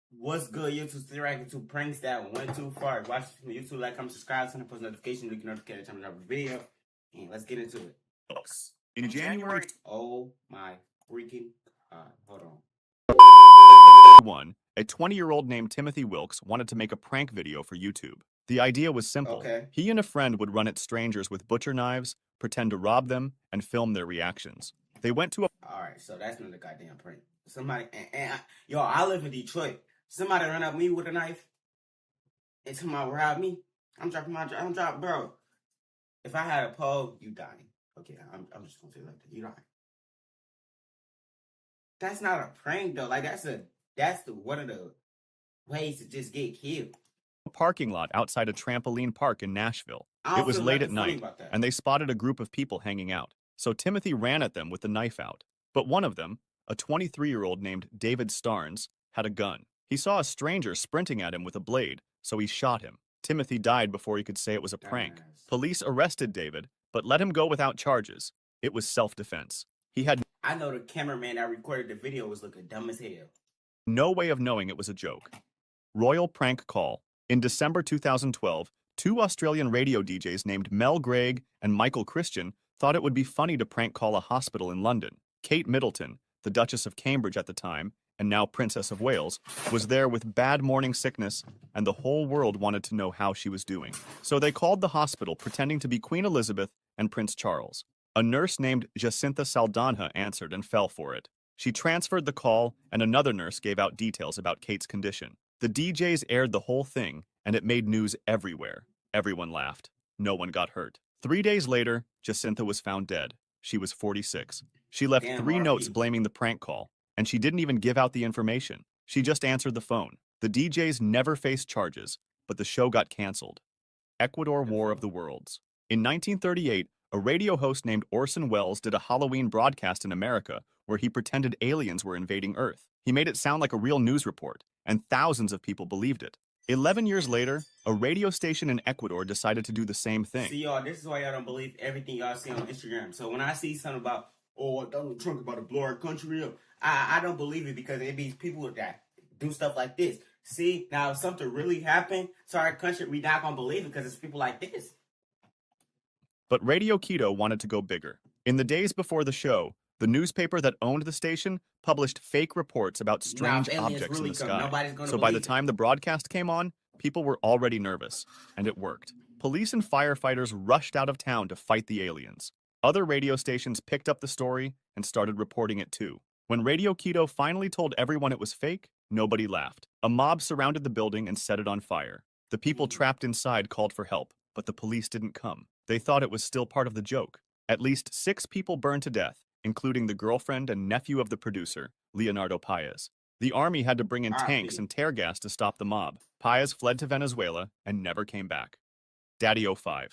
What's good, YouTube? Today I get to pranks that went too far. Watch from YouTube, like, comment, subscribe, turn on post notification, you can notify every time I drop a video. And let's get into it. In January Oh my freaking god. Hold on. a 20-year-old named Timothy Wilkes wanted to make a prank video for YouTube. The idea was simple. Okay. He and a friend would run at strangers with butcher knives, pretend to rob them, and film their reactions. They went to a Alright, so that's not a goddamn prank. Somebody, yo, I live in Detroit. Somebody run up me with a knife and somebody rob me. I'm dropping, bro. If I had a pole, you dying. Okay, I'm just gonna say like that. You dying. That's not a prank though. Like that's the one of the ways to just get killed. parking lot outside a trampoline park in Nashville. I don't It was feel late nothing at funny night, about that. and they spotted a group of people hanging out. So Timothy ran at them with the knife out. But one of them, a 23-year-old named David Starnes, had a gun. He saw a stranger sprinting at him with a blade, so he shot him. Timothy died before he could say it was a prank. Dumbass. Police arrested David, but let him go without charges. It was self-defense. He had I know the cameraman that recorded the video was looking dumb as hell. no way of knowing it was a joke. Royal prank call. In December 2012, two Australian radio DJs named Mel Gregg and Michael Christian thought it would be funny to prank call a hospital in London. Kate Middleton, the Duchess of Cambridge at the time, and now Princess of Wales, was there with bad morning sickness, and the whole world wanted to know how she was doing. So they called the hospital pretending to be Queen Elizabeth and Prince Charles. A nurse named Jacinta Saldanha answered and fell for it. She transferred the call, and another nurse gave out details about Kate's condition. The DJs aired the whole thing, and it made news everywhere. Everyone laughed. No one got hurt. 3 days later, Jacinta was found dead. She was 46. She left Damn, 3 notes RP. blaming the prank call, and she didn't even give out the information. She just answered the phone. The DJs never faced charges, but the show got canceled. Ecuador War of the Worlds. In 1938, a radio host named Orson Welles did a Halloween broadcast in America where he pretended aliens were invading Earth. He made it sound like a real news report, and thousands of people believed it. 11 years later, a radio station in Ecuador decided to do the same thing. See y'all, this is why y'all don't believe everything y'all see on Instagram. So when I see something about, oh, Donald Trump about to blow our country up, I don't believe it because it be people that do stuff like this. See, now if something really happened to our country, we not gonna believe it because it's people like this. But Radio Quito wanted to go bigger. In the days before the show, the newspaper that owned the station published fake reports about strange Now, if aliens objects really in the come, sky. nobody's gonna So by the believe it. time the broadcast came on, people were already nervous, and it worked. Police and firefighters rushed out of town to fight the aliens. Other radio stations picked up the story and started reporting it too. When Radio Quito finally told everyone it was fake, nobody laughed. A mob surrounded the building and set it on fire. The people trapped inside called for help, but the police didn't come. They thought it was still part of the joke. At least 6 people burned to death, including the girlfriend and nephew of the producer, Leonardo Paez. The army had to bring in tanks and tear gas to stop the mob. Paez fled to Venezuela and never came back. Daddy05.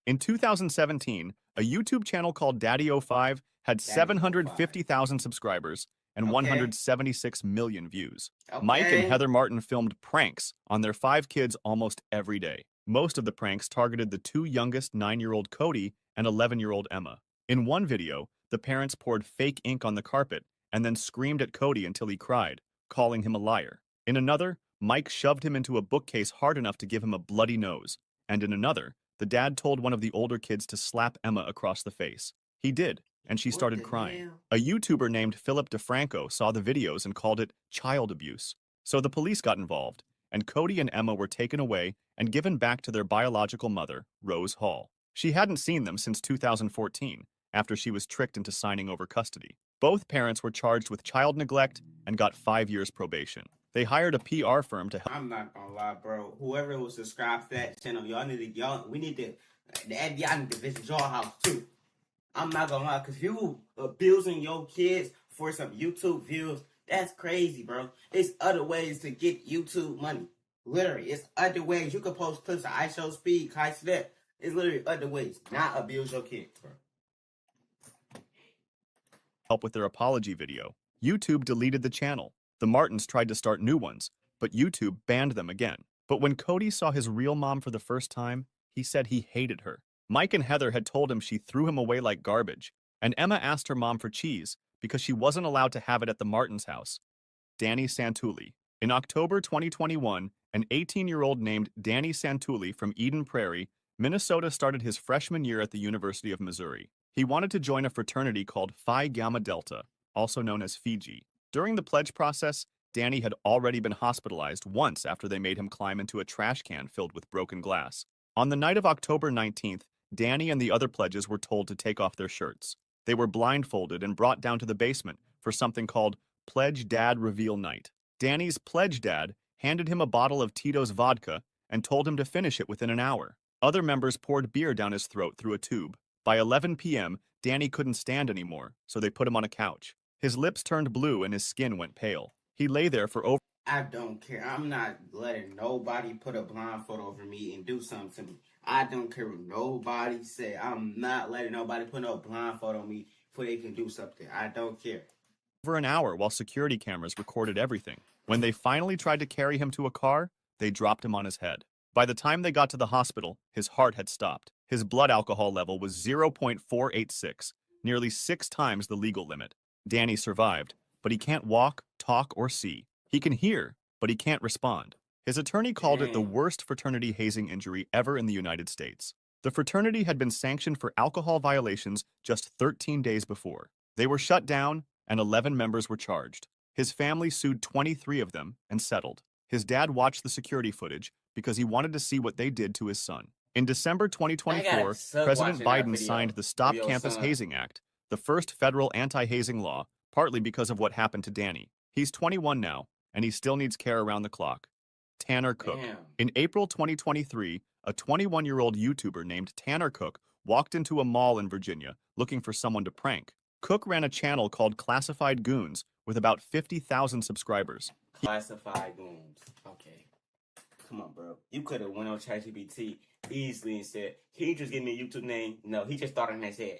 In 2017, a YouTube channel called Daddy05 had 750,000 subscribers and Okay. 176 million views. Okay. Mike and Heather Martin filmed pranks on their 5 kids almost every day. Most of the pranks targeted the 2 youngest 9-year-old Cody and 11-year-old Emma. In one video, the parents poured fake ink on the carpet and then screamed at Cody until he cried, calling him a liar. In another, Mike shoved him into a bookcase hard enough to give him a bloody nose. And in another, the dad told one of the older kids to slap Emma across the face. He did, and she started crying. Hell? A YouTuber named Philip DeFranco saw the videos and called it child abuse. So the police got involved, and Cody and Emma were taken away and given back to their biological mother, Rose Hall. She hadn't seen them since 2014, after she was tricked into signing over custody. Both parents were charged with child neglect and got 5 years probation. They hired a PR firm to help. I'm not gonna lie, bro. Whoever will subscribe to that channel, we need to, the FBI need to visit your house too. I'm not gonna lie, cause you abusing your kids for some YouTube views, that's crazy, bro. It's other ways to get YouTube money. Literally, it's other ways. You can post clips of iShow Speed, Kai Step. It's literally other ways, not abuse your kids, bro. With their apology video. YouTube deleted the channel. The Martins tried to start new ones, but YouTube banned them again. But when Cody saw his real mom for the first time, he said he hated her. Mike and Heather had told him she threw him away like garbage, and Emma asked her mom for cheese because she wasn't allowed to have it at the Martins' house. Danny Santulli. In October 2021, an 18-year-old named Danny Santulli from Eden Prairie, Minnesota started his freshman year at the University of Missouri. He wanted to join a fraternity called Phi Gamma Delta, also known as Fiji. During the pledge process, Danny had already been hospitalized once after they made him climb into a trash can filled with broken glass. On the night of October 19th, Danny and the other pledges were told to take off their shirts. They were blindfolded and brought down to the basement for something called Pledge Dad Reveal Night. Danny's pledge dad handed him a bottle of Tito's vodka and told him to finish it within an hour. Other members poured beer down his throat through a tube. By 11 p.m., Danny couldn't stand anymore, so they put him on a couch. His lips turned blue and his skin went pale. He lay there for over... I don't care. I'm not letting nobody put a blindfold over me and do something to me. I don't care what nobody say. I'm not letting nobody put no blindfold on me before they can do something. I don't care. Over an hour while security cameras recorded everything. When they finally tried to carry him to a car, they dropped him on his head. By the time they got to the hospital, his heart had stopped. His blood alcohol level was 0.486, nearly 6 times the legal limit. Danny survived, but he can't walk, talk, or see. He can hear, but he can't respond. His attorney called it the worst fraternity hazing injury ever in the United States. The fraternity had been sanctioned for alcohol violations just 13 days before. They were shut down, and 11 members were charged. His family sued 23 of them and settled. His dad watched the security footage because he wanted to see what they did to his son. In December 2024, President Biden signed the Stop Campus Hazing Act, the first federal anti-hazing law, partly because of what happened to Danny. He's 21 now, and he still needs care around the clock. Tanner Cook. Damn. In April 2023, a 21-year-old YouTuber named Tanner Cook walked into a mall in Virginia looking for someone to prank. Cook ran a channel called Classified Goons with about 50,000 subscribers. Classified Goons. Okay. Come on, bro. You could have went on ChatGPT easily and said, can you just give me a YouTube name? No, he just thought in his head.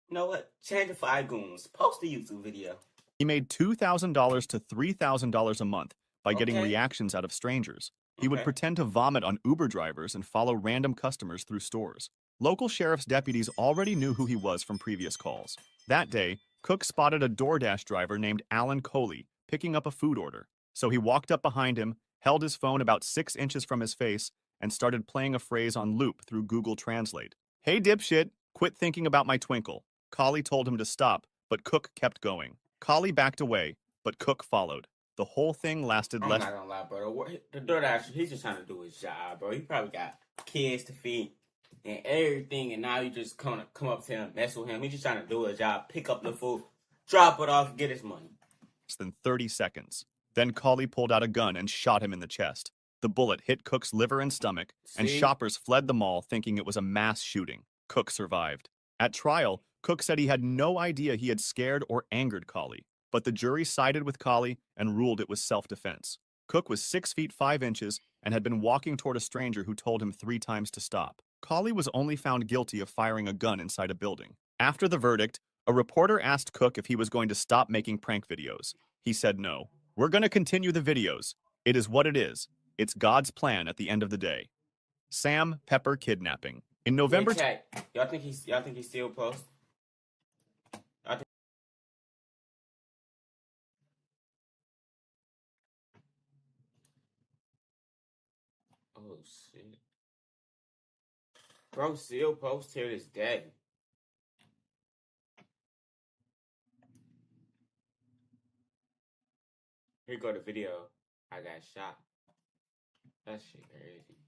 You know what? Classified Goons. Post a YouTube video. He made $2,000 to $3,000 a month by getting Okay. reactions out of strangers. He would Okay. pretend to vomit on Uber drivers and follow random customers through stores. Local sheriff's deputies already knew who he was from previous calls. That day, Cook spotted a DoorDash driver named Alan Coley picking up a food order. So he walked up behind him, held his phone about 6 inches from his face, and started playing a phrase on loop through Google Translate. Hey dipshit, quit thinking about my twinkle. Collie told him to stop, but Cook kept going. Collie backed away, but Cook followed. The whole thing lasted I'm less... not gonna lie, bro. The DoorDash, he's just trying to do his job, bro. He probably got kids to feed and everything, and now you just come up to him, mess with him. He's just trying to do his job, pick up the food, drop it off, get his money. Than 30 seconds. Then Collie pulled out a gun and shot him in the chest. The bullet hit Cook's liver and stomach, and See? shoppers fled the mall thinking it was a mass shooting. Cook survived. At trial, Cook said he had no idea he had scared or angered Collie, but the jury sided with Collie and ruled it was self-defense. Cook was 6 feet 5 inches and had been walking toward a stranger who told him 3 times to stop. Collie was only found guilty of firing a gun inside a building. After the verdict, a reporter asked Cook if he was going to stop making prank videos. He said no. We're going to continue the videos. It is what it is. It's God's plan at the end of the day. Sam Pepper kidnapping. In November... Hey, chat, y'all think he's still post? Oh shit. Bro, still post here this day. Here go the video. I got shot. That shit crazy.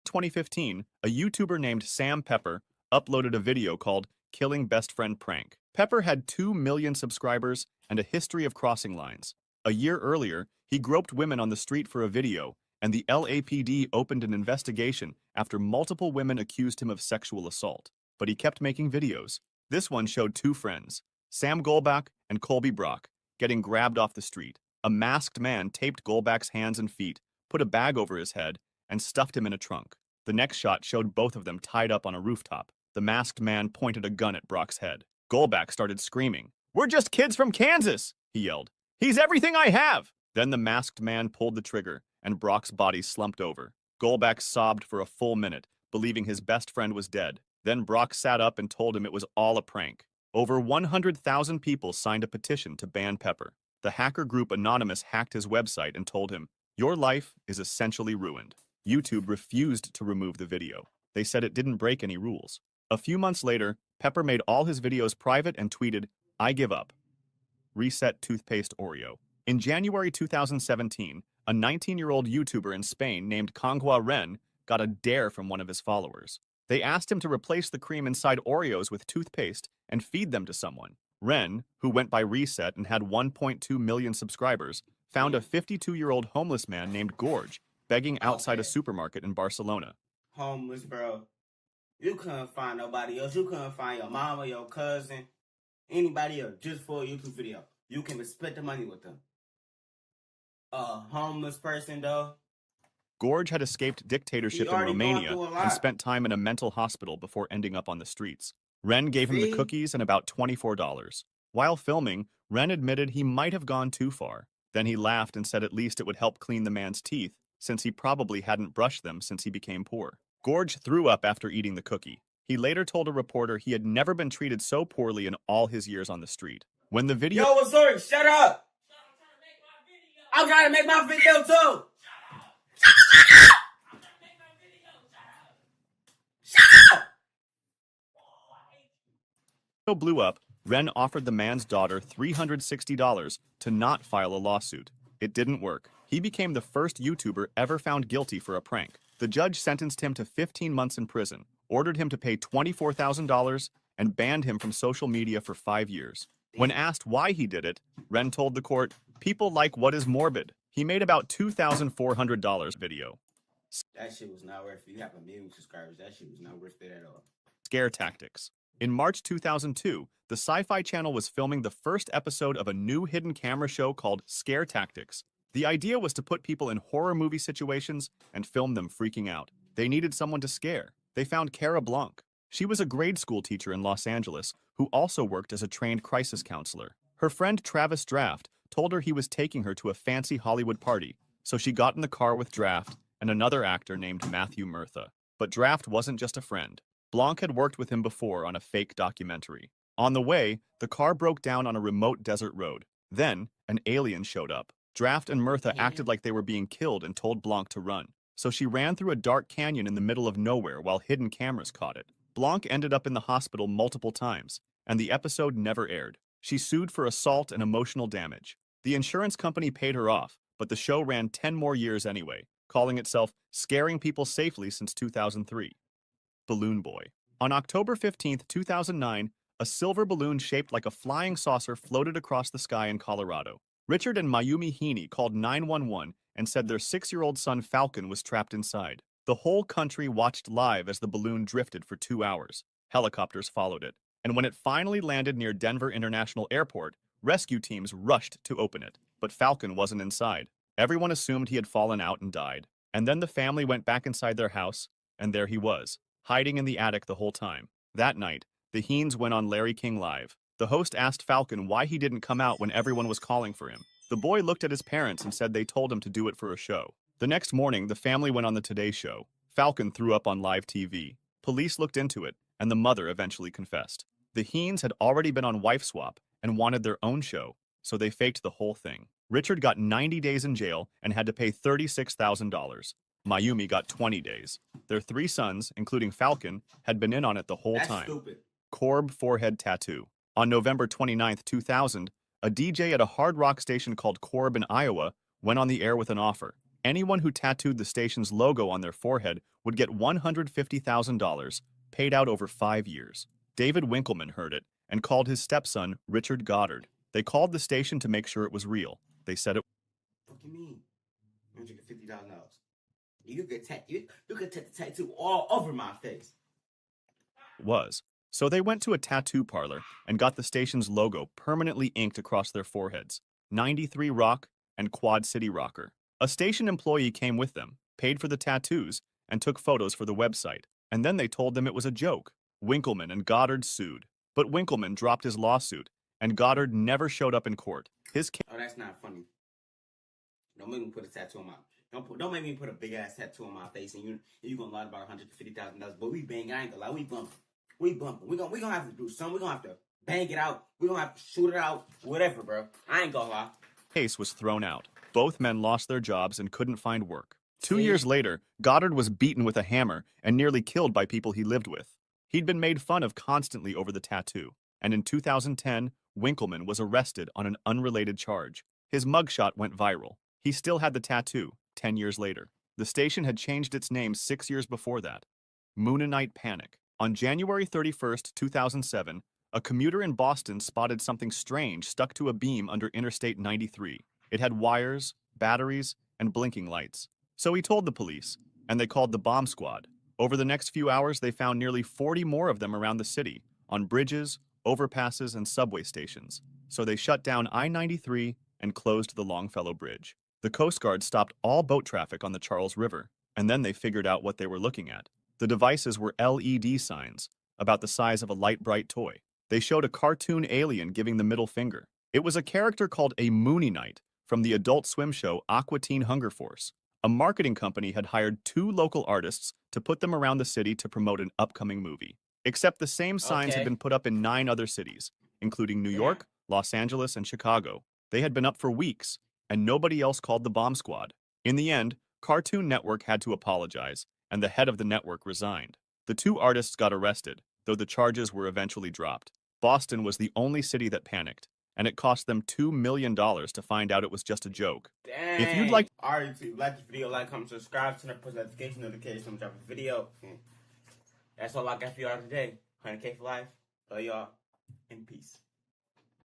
2015, a YouTuber named Sam Pepper uploaded a video called Killing Best Friend Prank. Pepper had 2 million subscribers and a history of crossing lines. A year earlier, he groped women on the street for a video, and the LAPD opened an investigation after multiple women accused him of sexual assault. But he kept making videos. This one showed 2 friends, Sam Golbach and Colby Brock, getting grabbed off the street. A masked man taped Golbach's hands and feet, put a bag over his head, and stuffed him in a trunk. The next shot showed both of them tied up on a rooftop. The masked man pointed a gun at Brock's head. Golbach started screaming. "We're just kids from Kansas," he yelled. "He's everything I have!" Then the masked man pulled the trigger, and Brock's body slumped over. Golbach sobbed for a full minute, believing his best friend was dead. Then Brock sat up and told him it was all a prank. Over 100,000 people signed a petition to ban Pepper. The hacker group Anonymous hacked his website and told him, "Your life is essentially ruined." YouTube refused to remove the video. They said it didn't break any rules. A few months later, Pepper made all his videos private and tweeted, "I give up. Reset toothpaste Oreo." In January 2017, a 19-year-old YouTuber in Spain named Kangua Ren got a dare from one of his followers. They asked him to replace the cream inside Oreos with toothpaste and feed them to someone. Ren, who went by Reset and had 1.2 million subscribers, found a 52-year-old homeless man named Gorge begging outside a supermarket in Barcelona. Homeless, bro. You couldn't find nobody else. You couldn't find your mama, your cousin, anybody else just for a YouTube video. You can split the money with them. A homeless person, though. Gorge had escaped dictatorship in Romania and spent time in a mental hospital before ending up on the streets. Ren gave him the cookies and about $24. While filming, Ren admitted he might have gone too far. Then he laughed and said at least it would help clean the man's teeth, since he probably hadn't brushed them since he became poor. Gorge threw up after eating the cookie. He later told a reporter he had never been treated so poorly in all his years on the street. When the video— Yo, what's up? Shut up! I'm trying to make my video too! blew up, Ren offered the man's daughter $360 to not file a lawsuit. It didn't work. He became the first YouTuber ever found guilty for a prank. The judge sentenced him to 15 months in prison, ordered him to pay $24,000, and banned him from social media for 5 years. When asked why he did it, Ren told the court, "People like what is morbid." He made about $2,400 video. That shit was not worth it. You have 1 million subscribers. That shit was not worth it at all. Scare tactics. In March 2002, the Sci-Fi Channel was filming the first episode of a new hidden camera show called Scare Tactics. The idea was to put people in horror movie situations and film them freaking out. They needed someone to scare. They found Cara Blanc. She was a grade school teacher in Los Angeles who also worked as a trained crisis counselor. Her friend Travis Draft told her he was taking her to a fancy Hollywood party, so she got in the car with Draft and another actor named Matthew Murtha. But Draft wasn't just a friend. Blanc had worked with him before on a fake documentary. On the way, the car broke down on a remote desert road. Then, an alien showed up. Draft and Murtha acted like they were being killed and told Blanc to run. So she ran through a dark canyon in the middle of nowhere while hidden cameras caught it. Blanc ended up in the hospital multiple times, and the episode never aired. She sued for assault and emotional damage. The insurance company paid her off, but the show ran 10 more years anyway, calling itself Scaring People Safely since 2003. Balloon Boy. On October 15, 2009, a silver balloon shaped like a flying saucer floated across the sky in Colorado. Richard and Mayumi Heaney called 911 and said their 6-year-old son Falcon was trapped inside. The whole country watched live as the balloon drifted for 2 hours. Helicopters followed it. And when it finally landed near Denver International Airport, rescue teams rushed to open it. But Falcon wasn't inside. Everyone assumed he had fallen out and died. And then the family went back inside their house, and there he was, hiding in the attic the whole time. That night, the Heens went on Larry King Live. The host asked Falcon why he didn't come out when everyone was calling for him. The boy looked at his parents and said they told him to do it for a show. The next morning, the family went on the Today Show. Falcon threw up on live TV. Police looked into it, and the mother eventually confessed. The Heens had already been on Wife Swap and wanted their own show, so they faked the whole thing. Richard got 90 days in jail and had to pay $36,000. Mayumi got 20 days. Their 3 sons, including Falcon, had been in on it the whole time. Stupid. Corb forehead tattoo. On November 29, 2000, a DJ at a hard rock station called Corb in Iowa went on the air with an offer. Anyone who tattooed the station's logo on their forehead would get $150,000, paid out over 5 years. David Winkleman heard it and called his stepson Richard Goddard. They called the station to make sure it was real. They said it— What do you mean? $150,000. You could take the tattoo all over my face. was. So they went to a tattoo parlor and got the station's logo permanently inked across their foreheads. 93 Rock and Quad City Rocker. A station employee came with them, paid for the tattoos, and took photos for the website. And then they told them it was a joke. Winkleman and Goddard sued. But Winkleman dropped his lawsuit, and Goddard never showed up in court. Oh, that's not funny. Don't make me put a tattoo on my... Don't make me put a big-ass tattoo on my face, and you gonna lie about $150,000. But we bang, I ain't gonna lie, we bumping. We gonna have to do something. We gonna have to bang it out. We gonna have to shoot it out. Whatever, bro. I ain't gonna lie. case was thrown out. Both men lost their jobs and couldn't find work. 2 See? years later, Goddard was beaten with a hammer and nearly killed by people he lived with. He'd been made fun of constantly over the tattoo, and in 2010, Winkleman was arrested on an unrelated charge. His mugshot went viral. He still had the tattoo 10 years later. The station had changed its name 6 years before that. Moonanite Panic. On January 31st, 2007, a commuter in Boston spotted something strange stuck to a beam under Interstate 93. It had wires, batteries, and blinking lights. So he told the police, and they called the bomb squad. Over the next few hours, they found nearly 40 more of them around the city, on bridges, overpasses, and subway stations. So they shut down I-93 and closed the Longfellow Bridge. The Coast Guard stopped all boat traffic on the Charles River, and then they figured out what they were looking at. The devices were LED signs, about the size of a light bright toy. They showed a cartoon alien giving the middle finger. It was a character called a Moonanite from the Adult Swim show Aqua Teen Hunger Force. A marketing company had hired 2 local artists to put them around the city to promote an upcoming movie. Except the same signs had been put up in 9 other cities, including New York, Los Angeles, and Chicago. They had been up for weeks, and nobody else called the bomb squad. In the end, Cartoon Network had to apologize, and the head of the network resigned. The 2 artists got arrested, though the charges were eventually dropped. Boston was the only city that panicked, and it cost them $2 million to find out it was just a joke. Dang. If you'd like... Alright, so like this video, like, comment, subscribe, turn on post notification when I drop a video. That's all I got for y'all today. 100K for life. Love y'all. And peace.